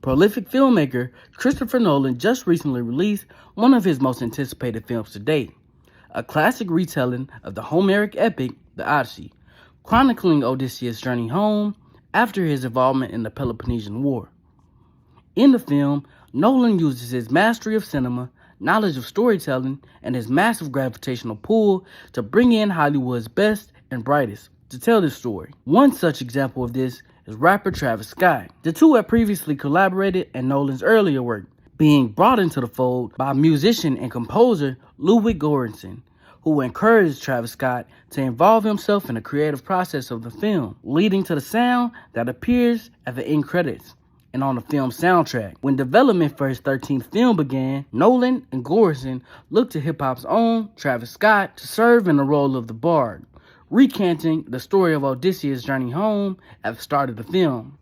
Prolific filmmaker Christopher Nolan just recently released one of his most anticipated films to date, a classic retelling of the Homeric epic, the Odyssey, chronicling Odysseus' journey home after his involvement in the Peloponnesian War. In the film, Nolan uses his mastery of cinema, knowledge of storytelling, and his massive gravitational pull to bring in Hollywood's best and brightest to tell this story. One such example of this is rapper Travis Scott. The two had previously collaborated in Nolan's earlier work, being brought into the fold by musician and composer Ludwig Göransson, who encouraged Travis Scott to involve himself in the creative process of the film, leading to the sound that appears at the end credits and on the film's soundtrack. When development for his 13th film began, Nolan and Göransson looked to hip-hop's own Travis Scott to serve in the role of the bard, recanting the story of Odysseus' journey home at the start of the film,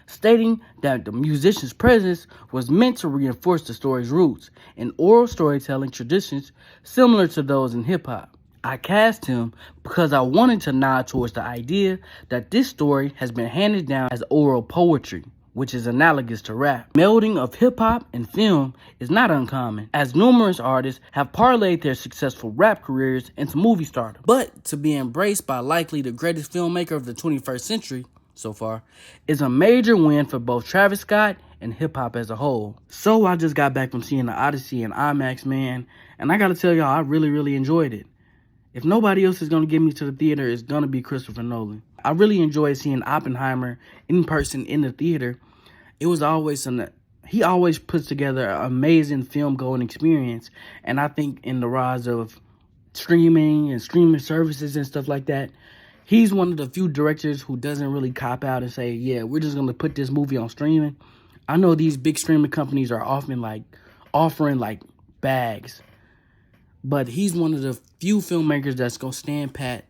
stating that the musician's presence was meant to reinforce the story's roots in oral storytelling traditions similar to those in hip-hop. I cast him because I wanted to nod towards the idea that this story has been handed down as oral poetry, which is analogous to rap. Melding of hip-hop and film is not uncommon, as numerous artists have parlayed their successful rap careers into movie stardom. But to be embraced by likely the greatest filmmaker of the 21st century so far is a major win for both Travis Scott and hip-hop as a whole. So I just got back from seeing the Odyssey in IMAX, man, and I gotta tell y'all, I really enjoyed it. If nobody else is going to get me to the theater, it's going to be Christopher Nolan. I really enjoyed seeing Oppenheimer in person in the theater. It was always he always puts together an amazing film-going experience. And I think in the rise of streaming and streaming services and stuff like that, he's one of the few directors who doesn't really cop out and say, yeah, we're just going to put this movie on streaming. I know these big streaming companies are often offering bags. But he's one of the few filmmakers that's going to stand pat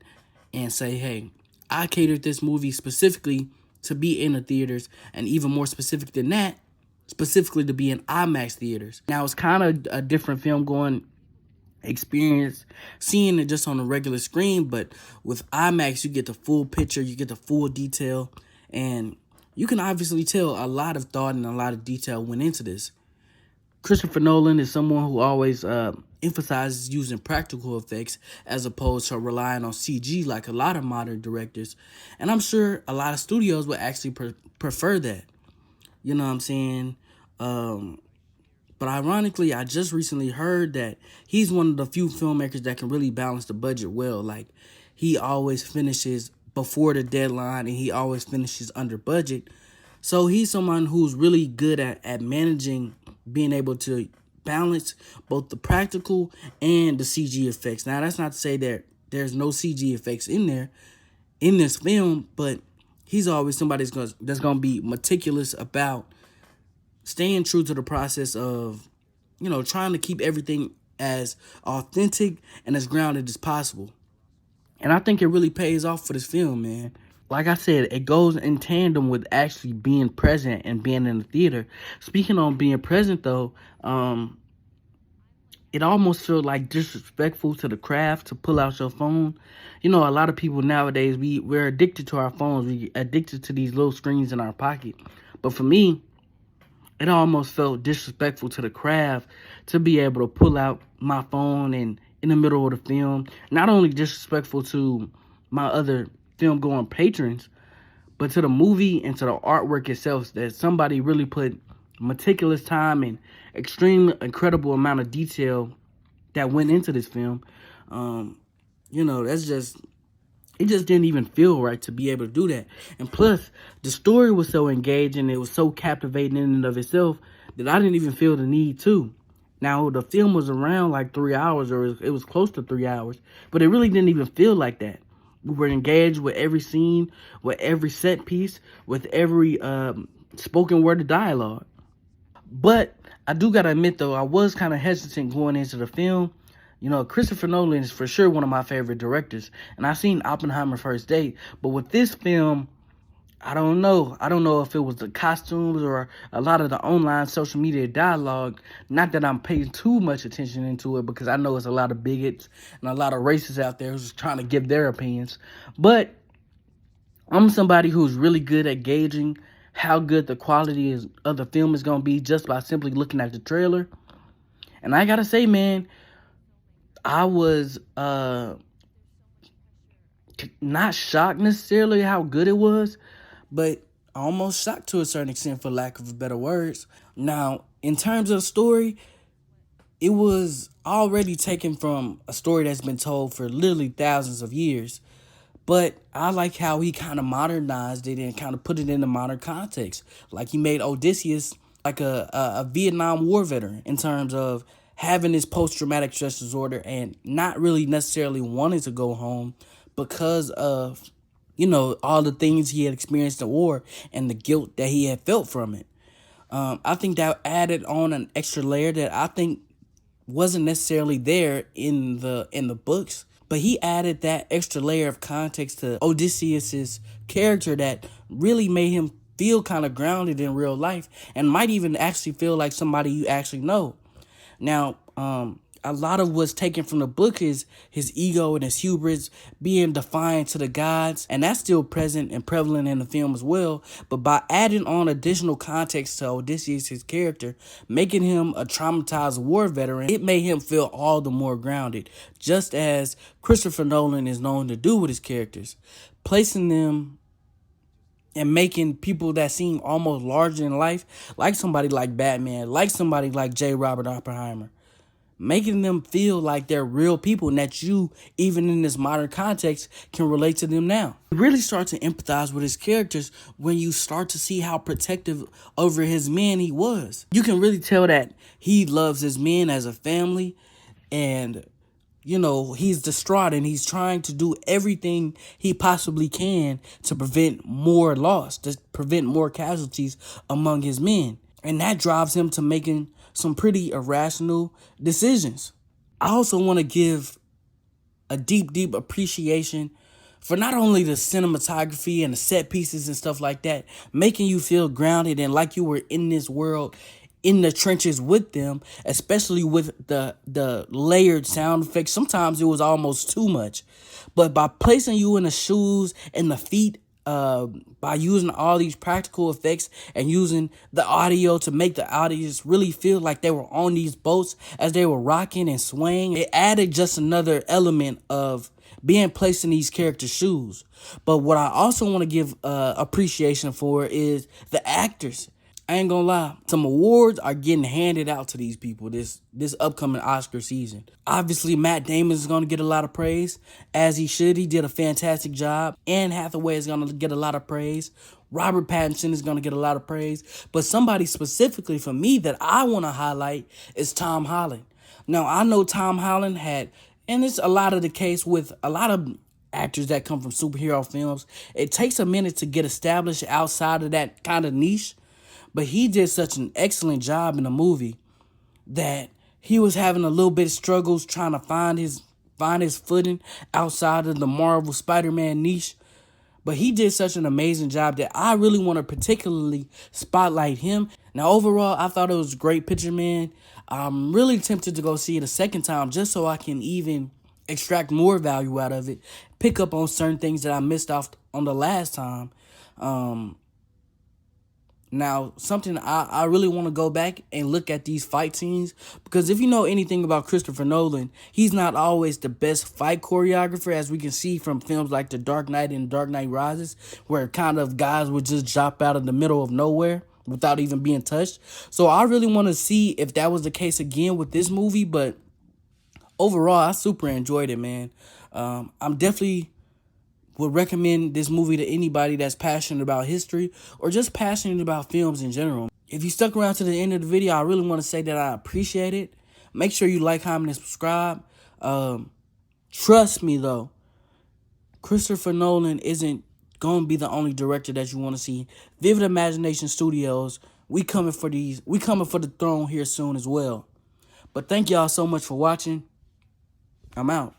and say, hey, I catered this movie specifically to be in the theaters, and even more specific than that, specifically to be in IMAX theaters. Now, it's kind of a different film-going experience seeing it just on a regular screen, but with IMAX, you get the full picture, you get the full detail, and you can obviously tell a lot of thought and a lot of detail went into this. Christopher Nolan is someone who always emphasizes using practical effects as opposed to relying on CG like a lot of modern directors. And I'm sure a lot of studios would actually prefer that. You know what I'm saying? But ironically, I just recently heard that he's one of the few filmmakers that can really balance the budget well. Like, he always finishes before the deadline and he always finishes under budget. So he's someone who's really good at managing, being able to balance both the practical and the CG effects. Now, that's not to say that there's no CG effects in there in this film, but he's always somebody that's going to be meticulous about staying true to the process of, trying to keep everything as authentic and as grounded as possible. And I think it really pays off for this film, man. Like I said, it goes in tandem with actually being present and being in the theater. Speaking on being present, though, it almost feels like disrespectful to the craft to pull out your phone. A lot of people nowadays, we're addicted to our phones. We're addicted to these little screens in our pocket. But for me, it almost felt disrespectful to the craft to be able to pull out my phone and in the middle of the film. Not only disrespectful to my other film-going patrons, but to the movie and to the artwork itself, that somebody really put meticulous time and incredible amount of detail that went into this film. It just didn't even feel right to be able to do that. And plus, the story was so engaging, it was so captivating in and of itself that I didn't even feel the need to. Now, the film was around 3 hours, or it was close to 3 hours, but it really didn't even feel like that. We were engaged with every scene, with every set piece, with every spoken word of dialogue. But I do gotta admit, though, I was kind of hesitant going into the film. Christopher Nolan is for sure one of my favorite directors, and I've seen Oppenheimer first date. But with this film, I don't know. I don't know if it was the costumes or a lot of the online social media dialogue. Not that I'm paying too much attention into it, because I know it's a lot of bigots and a lot of racists out there who's trying to give their opinions. But I'm somebody who's really good at gauging how good the quality is of the film is gonna be just by simply looking at the trailer. And I gotta say, man, I was not shocked necessarily how good it was, but almost shocked to a certain extent, for lack of better words. Now, in terms of the story, it was already taken from a story that's been told for literally thousands of years. But I like how he kind of modernized it and kind of put it in the modern context. Like he made Odysseus like a Vietnam War veteran in terms of having this post-traumatic stress disorder and not really necessarily wanting to go home because of, all the things he had experienced in war and the guilt that he had felt from it. I think that added on an extra layer that I think wasn't necessarily there in the books, but he added that extra layer of context to Odysseus's character that really made him feel kind of grounded in real life and might even actually feel like somebody you actually know. Now, a lot of what's taken from the book is his ego and his hubris being defiant to the gods, and that's still present and prevalent in the film as well. But by adding on additional context to Odysseus, his character, making him a traumatized war veteran, it made him feel all the more grounded, just as Christopher Nolan is known to do with his characters, placing them and making people that seem almost larger than life, like somebody like Batman, like somebody like J. Robert Oppenheimer, making them feel like they're real people and that you, even in this modern context, can relate to them now. You really start to empathize with his characters when you start to see how protective over his men he was. You can really tell that he loves his men as a family, and he's distraught and he's trying to do everything he possibly can to prevent more loss, to prevent more casualties among his men. And that drives him to making some pretty irrational decisions. I also want to give a deep, deep appreciation for not only the cinematography and the set pieces and stuff like that, making you feel grounded and like you were in this world, in the trenches with them, especially with the layered sound effects. Sometimes it was almost too much. But by placing you in the shoes and the feet, by using all these practical effects and using the audio to make the audience really feel like they were on these boats as they were rocking and swaying, it added just another element of being placed in these characters' shoes. But what I also want to give appreciation for is the actors. I ain't gonna lie, some awards are getting handed out to these people this upcoming Oscar season. Obviously, Matt Damon is gonna get a lot of praise, as he should. He did a fantastic job. Anne Hathaway is gonna get a lot of praise. Robert Pattinson is gonna get a lot of praise. But somebody specifically for me that I want to highlight is Tom Holland. Now, I know Tom Holland had, and it's a lot of the case with a lot of actors that come from superhero films, it takes a minute to get established outside of that kind of niche. But he did such an excellent job in the movie that he was having a little bit of struggles trying to find his footing outside of the Marvel Spider-Man niche. But he did such an amazing job that I really want to particularly spotlight him. Now, overall, I thought it was a great picture, man. I'm really tempted to go see it a second time just so I can even extract more value out of it, pick up on certain things that I missed off on the last time. Now, something I really want to go back and look at these fight scenes, because if you know anything about Christopher Nolan, he's not always the best fight choreographer, as we can see from films like The Dark Knight and Dark Knight Rises, where kind of guys would just drop out of the middle of nowhere without even being touched. So I really want to see if that was the case again with this movie, but overall, I super enjoyed it, man. I'm definitely would recommend this movie to anybody that's passionate about history or just passionate about films in general. If you stuck around to the end of the video, I really want to say that I appreciate it. Make sure you like, comment, and subscribe. Trust me, though, Christopher Nolan isn't going to be the only director that you want to see. Vivid Imagination Studios, we coming for the throne here soon as well. But thank y'all so much for watching. I'm out.